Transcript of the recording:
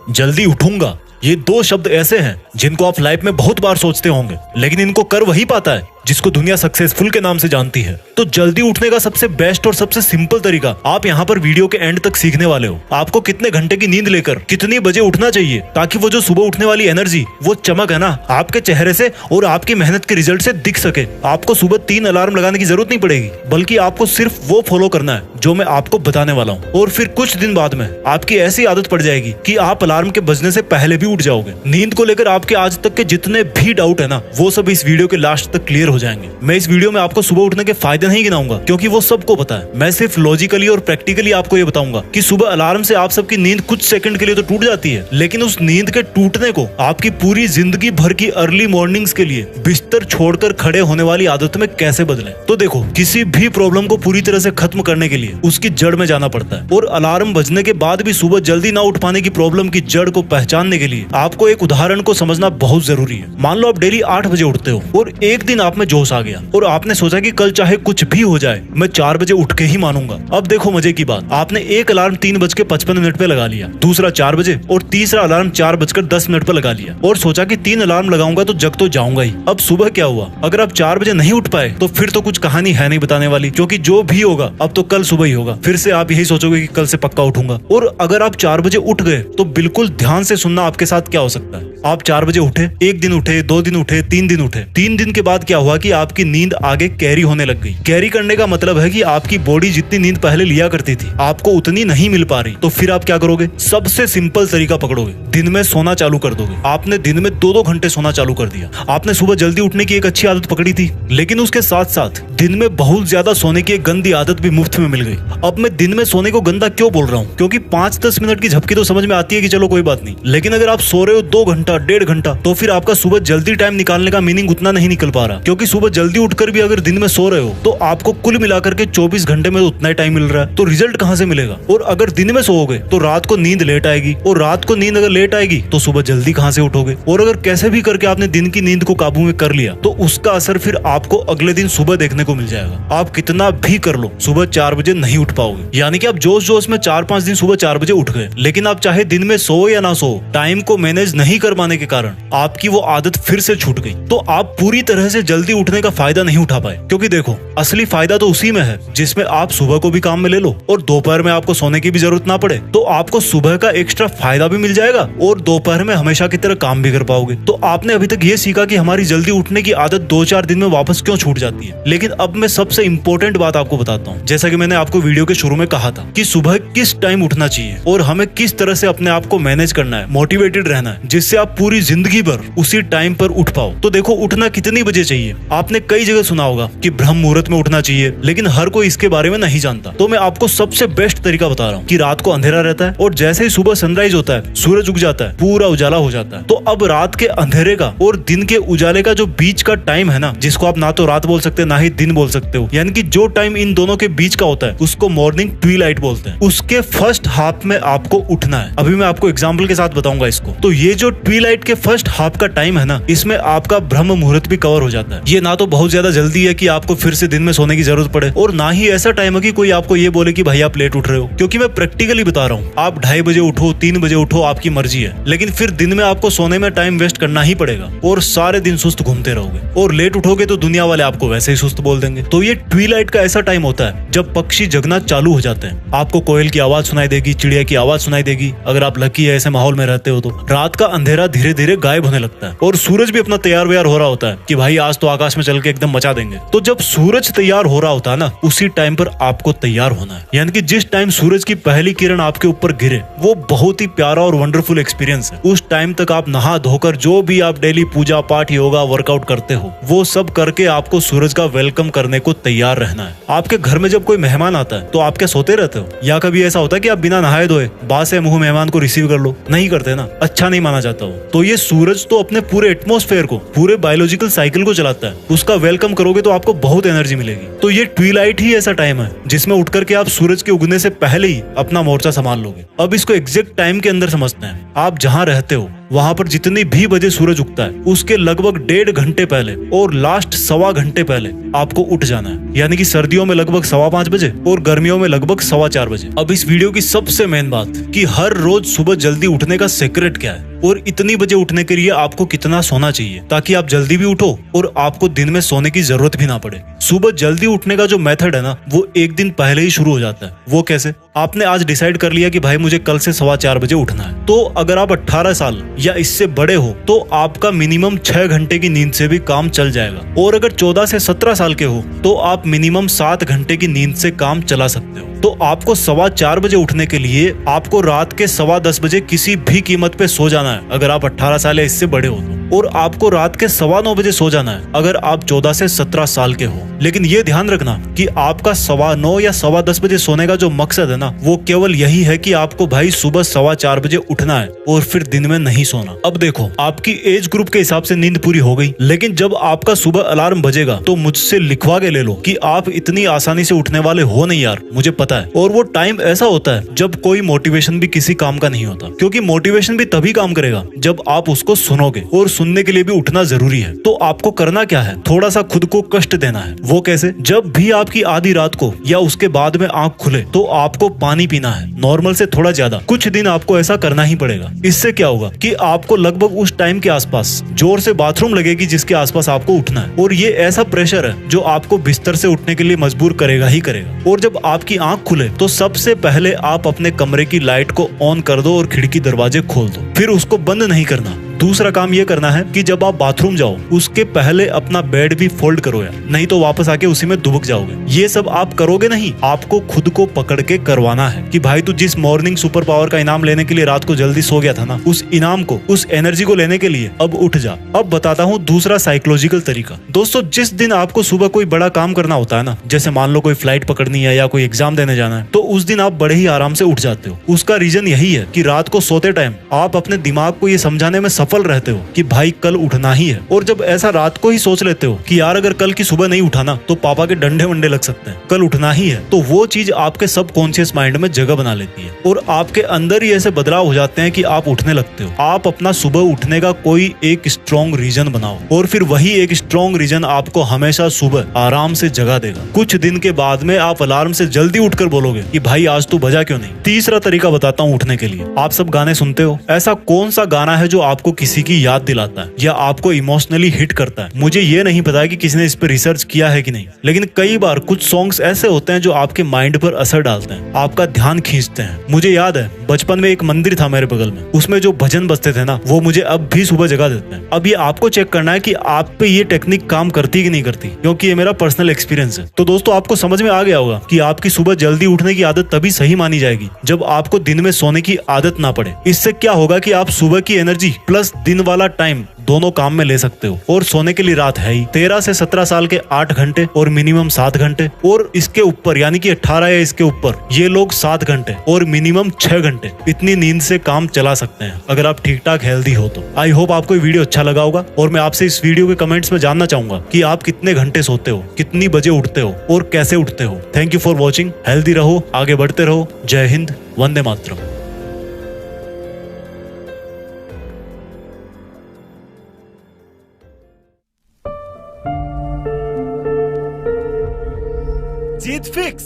जल्दी उठूंगा, ये दो शब्द ऐसे हैं जिनको आप लाइफ में बहुत बार सोचते होंगे, लेकिन इनको कर वही पाता है जिसको दुनिया सक्सेसफुल के नाम से जानती है। तो जल्दी उठने का सबसे बेस्ट और सबसे सिंपल तरीका आप यहाँ पर वीडियो के एंड तक सीखने वाले हो। आपको कितने घंटे की नींद लेकर कितनी बजे उठना चाहिए ताकि वो जो सुबह उठने वाली एनर्जी, वो चमक है ना, आपके चेहरे से और आपकी मेहनत के रिजल्ट से दिख सके। आपको सुबह 3 अलार्म लगाने की जरूरत नहीं पड़ेगी, बल्कि आपको सिर्फ वो फॉलो करना है जो मैं आपको बताने वाला हूँ। और फिर कुछ दिन बाद में आपकी ऐसी आदत पड़ जाएगी कि आप अलार्म के बजने से पहले भी उठ जाओगे। नींद को लेकर आपके आज तक के जितने भी डाउट है ना, वो सब इस वीडियो के लास्ट तक क्लियर हो जाएंगे। मैं इस वीडियो में आपको सुबह उठने के फायदे नहीं गिनाऊंगा, क्योंकि वो सबको पता है। मैं सिर्फ लॉजिकली और प्रैक्टिकली आपको ये बताऊंगा कि सुबह अलार्म से आप सबकी नींद कुछ सेकंड के लिए तो टूट जाती है, लेकिन उस नींद के टूटने को आपकी पूरी जिंदगी भर की अर्ली मॉर्निंग्स के लिए बिस्तर छोड़कर खड़े होने वाली आदत में कैसे बदलें। तो देखो, किसी भी प्रॉब्लम को पूरी तरह से खत्म करने के लिए उसकी जड़ में जाना पड़ता है, और अलार्म बजने के बाद भी सुबह जल्दी ना उठ पाने की प्रॉब्लम की जड़ को पहचानने के लिए आपको एक उदाहरण को समझना बहुत जरूरी है। मान लो आप डेली 8 बजे उठते हो और एक दिन आप में जोश आ गया और आपने सोचा कि कल चाहे कुछ भी हो जाए मैं 4 बजे उठ के ही मानूंगा। अब देखो मजे की बात, आपने एक अलार्म 3:55 पे लगा लिया, दूसरा 4 बजे और तीसरा अलार्म 4:10 पे लगा लिया और सोचा कि 3 अलार्म लगाऊंगा तो जग तो जाऊंगा ही। अब सुबह क्या हुआ? अगर आप 4 बजे नहीं उठ पाए तो फिर तो कुछ कहानी है नहीं बताने वाली, क्योंकि जो भी होगा अब तो कल सुबह ही होगा। फिर से आप यही सोचोगे कि कल से पक्का उठूंगा। और अगर आप 4 बजे उठ गए तो बिल्कुल ध्यान से सुनना आपके साथ क्या हो सकता है। आप 4 बजे उठे, 1 दिन उठे, 2 दिन उठे, 3 दिन उठे। 3 दिन के बाद क्या हुआ कि आपकी नींद आगे कैरी होने लग गई। कैरी करने का मतलब है कि आपकी बॉडी जितनी नींद पहले लिया करती थी आपको उतनी नहीं मिल पा रही। तो फिर आप क्या करोगे? सबसे सिंपल तरीका पकड़ोगे, दिन में सोना चालू कर दोगे। आपने दिन में 2-2 घंटे सोना चालू कर दिया। आपने सुबह जल्दी उठने की एक अच्छी आदत पकड़ी थी, लेकिन उसके साथ साथ दिन में बहुत ज्यादा सोने की एक गंदी आदत भी मुफ्त में मिल गई। अब मैं दिन में सोने को गंदा क्यों बोल रहा हूँ? क्योंकि 5-10 मिनट की झपकी तो समझ में आती है कि चलो कोई बात नहीं, लेकिन अगर आप सो रहे हो 2 घंटा 1.5 घंटा तो फिर आपका सुबह जल्दी टाइम निकालने का मीनिंग उतना नहीं निकल पा रहा। क्योंकि सुबह जल्दी उठकर भी अगर दिन में सो रहे हो तो आपको कुल मिलाकर के 24 घंटे में उतना ही टाइम मिल रहा है, तो रिजल्ट कहां से मिलेगा? और अगर दिन में सोओगे तो रात को नींद लेट आएगी, और रात को नींद अगर लेट आएगी तो सुबह जल्दी कहां से उठोगे? और अगर कैसे भी करके आपने दिन की नींद को काबू में कर लिया तो उसका असर फिर आपको अगले दिन सुबह देखने को मिल जाएगा। आप कितना भी कर लो, सुबह 4 बजे नहीं उठ पाओगे। यानी कि आप जोश जोश में 4-5 दिन सुबह 4 बजे उठ गए, लेकिन आप चाहे दिन में सो या ना सो, टाइम को मैनेज नहीं कर पाने के कारण आपकी वो आदत फिर से छूट गई। तो आप पूरी तरह से जल्दी उठने का फायदा नहीं उठा पाए। क्योंकि देखो, असली फायदा तो उसी में है जिसमें आप सुबह को भी काम में ले लो और दोपहर में आपको सोने की भी जरूरत ना पड़े। तो आपको सुबह का एक्स्ट्रा फायदा भी मिल जाएगा और दोपहर में हमेशा की तरह काम भी कर पाओगे। तो आपने अभी तक ये सीखा कि हमारी जल्दी उठने की आदत 2-4 दिन में वापस क्यों छूट जाती है। लेकिन अब मैं सबसे इंपॉर्टेंट बात आपको बताता हूँ। जैसा कि मैंने आपको वीडियो के शुरू में कहा था कि सुबह किस टाइम उठना चाहिए और हमें किस तरह से अपने आप को मैनेज करना है, मोटिवेटेड रहना है, जिससे आप पूरी जिंदगी भर उसी टाइम पर उठ पाओ। तो देखो, उठना कितनी बजे चाहिए? आपने कई जगह सुना होगा कि ब्रह्म मुहूर्त में उठना चाहिए, लेकिन हर कोई इसके बारे में नहीं जानता। तो मैं आपको सबसे बेस्ट तरीका बता रहा हूँ कि रात को अंधेरा रहता है और जैसे ही सुबह सनराइज होता है, सूरज उग जाता है, पूरा उजाला हो जाता है। तो अब रात के अंधेरे का और दिन के उजाले का जो बीच का टाइम है ना, जिसको आप ना तो रात बोल सकते ना ही दिन बोल सकते हो, यानी कि जो टाइम इन दोनों के बीच का होता है उसको मॉर्निंग ट्विलाइट बोलते हैं। उसके फर्स्ट हाफ में आपको उठना है। अभी मैं आपको एग्जाम्पल के साथ बताऊंगा इसको। तो ये जो ट्विलाइट के फर्स्ट हाफ का टाइम है ना, इसमें आपका ब्रह्म मुहूर्त भी कवर हो जाता है। ये ना तो बहुत ज्यादा जल्दी है कि आपको फिर से दिन में सोने की जरूरत पड़े, और ना ही ऐसा टाइम है कि कोई आपको ये बोले कि भाई आप लेट उठ रहे हो। क्योंकि मैं प्रैक्टिकली बता रहा हूँ, आप 2:30 बजे उठो, 3 बजे उठो, आपकी मर्जी है, लेकिन फिर दिन में आपको सोने में टाइम वेस्ट करना ही पड़ेगा और सारे दिन सुस्त घूमते रहोगे। और लेट उठोगे तो दुनिया वाले आपको वैसे ही सुस्त बोल देंगे। तो ये ट्विलाइट का ऐसा टाइम होता है जब पक्षी जगना चालू हो जाते हैं। आपको कोयल की आवाज सुनाई देगी, चिड़िया की आवाज सुनाई देगी, अगर आप लकी है ऐसे माहौल में रहते हो तो। रात का अंधेरा धीरे धीरे गायब होने लगता है और सूरज भी अपना तैयार व्यार हो रहा होता है कि भाई आज तो आकाश में चल के एकदम मचा देंगे। तो जब सूरज तैयार हो रहा होता है ना, उसी टाइम पर आपको तैयार होना है। यानी कि जिस टाइम सूरज की पहली किरण आपके ऊपर गिरे, वो बहुत ही प्यारा और वंडरफुल एक्सपीरियंस है। उस टाइम तक आप नहा धोकर जो भी आप डेली पूजा पाठ, योगा, वर्कआउट करते हो, वो सब करके आपको सूरज का वेलकम करने को तैयार रहना है। आपके घर में जब कोई मेहमान आता है तो आप क्या सोते रहते हो? या कभी ऐसा होता है कि आप बिना नहाए धोए बासे मुंह मेहमान को रिसीव कर लो? नहीं करते ना, अच्छा नहीं माना जाता हो। तो ये सूरज तो अपने पूरे एटमॉस्फेयर को, पूरे बायोलॉजिकल साइकिल को चलाता है। उसका वेलकम करोगे तो आपको बहुत एनर्जी मिलेगी। तो ये ट्विलाइट ही ऐसा टाइम है जिसमें उठ करके आप सूरज के उगने से पहले ही अपना मोर्चा संभाल लोगे। अब इसको एग्जैक्ट टाइम के अंदर समझते हैं। आप जहाँ रहते हो वहाँ पर जितनी भी बजे सूरज उगता है उसके लगभग 1.5 घंटे पहले और लास्ट 1.25 घंटे पहले आपको उठ जाना है। यानी कि सर्दियों में लगभग 5:15 बजे और गर्मियों में लगभग 4:15 बजे। अब इस वीडियो की सबसे मेन बात कि हर रोज सुबह जल्दी उठने का सीक्रेट क्या है और इतनी बजे उठने के लिए आपको कितना सोना चाहिए ताकि आप जल्दी भी उठो और आपको दिन में सोने की जरूरत भी ना पड़े। सुबह जल्दी उठने का जो मेथड है ना वो एक दिन पहले ही शुरू हो जाता है। वो कैसे? आपने आज डिसाइड कर लिया कि भाई मुझे कल से 4:15 बजे उठना है, तो अगर आप 18 साल या इससे बड़े हो तो आपका मिनिमम 6 घंटे की नींद से भी काम चल जाएगा। और अगर 14 से 17 साल के हो तो आप मिनिमम 7 घंटे की नींद से काम चला सकते हो। तो आपको 4:15 बजे उठने के लिए आपको रात के 10:15 बजे किसी भी कीमत पे सो जाना है अगर आप 18 साल या इससे बड़े हो तो। और आपको रात के 9:15 बजे सो जाना है अगर आप 14 से 17 साल के हो। लेकिन ये ध्यान रखना कि आपका 9:15 या 10:15 बजे सोने का जो मकसद है ना वो केवल यही है कि आपको भाई सुबह 4:15 बजे उठना है और फिर दिन में नहीं सोना। अब देखो, आपकी एज ग्रुप के हिसाब से नींद पूरी हो गई, लेकिन जब आपका सुबह अलार्म बजेगा तो मुझसे लिखवा के ले लो कि आप इतनी आसानी से उठने वाले हो नहीं यार, मुझे पता है। और वो टाइम ऐसा होता है जब कोई मोटिवेशन भी किसी काम का नहीं होता, क्योंकि मोटिवेशन भी तभी काम करेगा जब आप उसको सुनोगे और सुनने के लिए भी उठना जरूरी है। तो आपको करना क्या है? थोड़ा सा खुद को कष्ट देना है। वो कैसे? जब भी आपकी आधी रात को या उसके बाद में आंख खुले तो आपको पानी पीना है, नॉर्मल से थोड़ा ज्यादा। कुछ दिन आपको ऐसा करना ही पड़ेगा। इससे क्या होगा कि आपको लगभग उस टाइम के आसपास जोर से बाथरूम लगेगी जिसके आसपास आपको उठना है, और ये ऐसा प्रेशर है जो आपको बिस्तर से उठने के लिए मजबूर करेगा ही करेगा। और जब आपकी आंख खुले तो सबसे पहले आप अपने कमरे की लाइट को ऑन कर दो और खिड़की दरवाजे खोल दो, फिर उसको बंद नहीं करना। दूसरा काम ये करना है कि जब आप बाथरूम जाओ उसके पहले अपना बेड भी फोल्ड करो यार, नहीं तो वापस आके उसी में दुबक जाओगे। ये सब आप करोगे नहीं, आपको खुद को पकड़ के करवाना है कि भाई तू जिस मॉर्निंग सुपर पावर का इनाम लेने के लिए रात को जल्दी सो गया था ना, उस इनाम को, उस एनर्जी को लेने के लिए अब उठ जा। अब बताता हूँ दूसरा साइकोलॉजिकल तरीका। दोस्तों, जिस दिन आपको सुबह कोई बड़ा काम करना होता है ना, जैसे मान लो कोई फ्लाइट पकड़नी है या कोई एग्जाम देने जाना है, तो उस दिन आप बड़े ही आराम से उठ जाते हो। उसका रीजन यही है कि रात को सोते टाइम आप अपने दिमाग को ये समझाने में सफल रहते हो कि भाई कल उठना ही है। और जब ऐसा रात को ही सोच लेते हो कि यार अगर कल की सुबह नहीं उठाना तो पापा के डंडे वंडे लग सकते हैं, कल उठना ही है, तो वो चीज आपके सबकॉन्शियस माइंड में जगह बना लेती है और आपके अंदर ही ऐसे बदलाव हो जाते हैं कि आप उठने लगते हो। आप अपना सुबह उठने का कोई एक स्ट्रॉन्ग रीजन बनाओ और फिर वही एक स्ट्रॉन्ग रीजन आपको हमेशा सुबह आराम से जगा देगा। कुछ दिन के बाद में आप अलार्म से जल्दी उठकर बोलोगे कि भाई आज तू बजा क्यों नहीं। तीसरा तरीका बताता हूँ उठने के लिए। आप सब गाने सुनते हो, ऐसा कौन सा गाना है जो आपको किसी की याद दिलाता है या आपको इमोशनली हिट करता है? मुझे ये नहीं पता है कि किसी ने इस पे रिसर्च किया है कि नहीं, लेकिन कई बार कुछ सॉन्ग्स ऐसे होते हैं जो आपके माइंड पर असर डालते हैं, आपका ध्यान खींचते हैं। मुझे याद है बचपन में एक मंदिर था मेरे बगल में, उसमें जो भजन बजते थे ना वो मुझे अब भी सुबह जगा देते हैं। अब ये आपको चेक करना है कि आप पे ये टेक्निक काम करती कि नहीं करती, क्योंकि ये मेरा पर्सनल एक्सपीरियंस है। तो दोस्तों, आपको समझ में आ गया होगा कि आपकी सुबह जल्दी उठने की आदत तभी सही मानी जाएगी जब आपको दिन में सोने की आदत ना पड़े। इससे क्या होगा कि आप सुबह की एनर्जी प्लस दिन वाला टाइम दोनों काम में ले सकते हो। और सोने के लिए रात है ही 13 से 17 साल के 8 घंटे और मिनिमम 7 घंटे, और इसके ऊपर यानी कि 18 या इसके ऊपर ये लोग 7 घंटे और मिनिमम 6 घंटे इतनी नींद से काम चला सकते हैं अगर आप ठीक ठाक हेल्दी हो तो। आई होप आपको ये वीडियो अच्छा लगा होगा और मैं आपसे इस वीडियो के कमेंट्स में जानना चाहूंगा कि आप कितने घंटे सोते हो, कितनी बजे उठते हो और कैसे उठते हो। Thank you for watching. Healthy रहो, आगे बढ़ते रहो। जय हिंद, वंदे मातरम। जीत फिक्स।